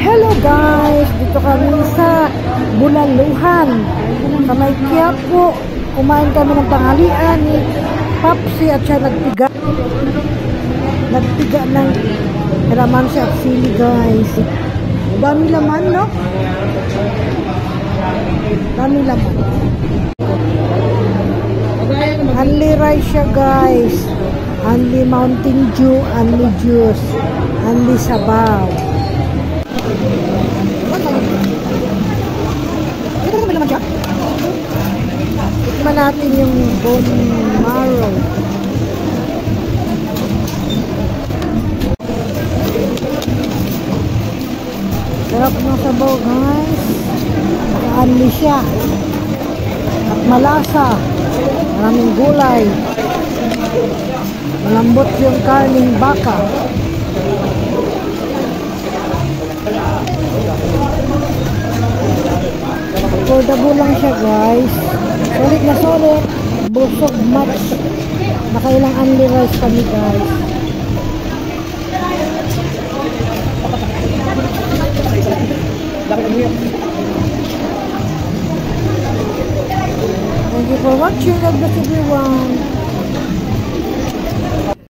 Hello guys, dito kami sa Bulaluhan sa may Quiapo. Kumain kami ng tanghalian ni Papsi at siya nagpiga ng kalamansi at sili guys. Dami laman, no? Dami laman. Only rice siya guys, only Mountain Dew, only juice, only sabaw. Tikman natin yung bone marrow. Sarap ng sabaw guys. Naka-unli siya. At malasa. Maraming gulay. Malambot yung karning baka. Affordable lang siya guys. Solid na solid. Busog match. Nakailang only rice kami guys. Thank you for watching. God bless everyone.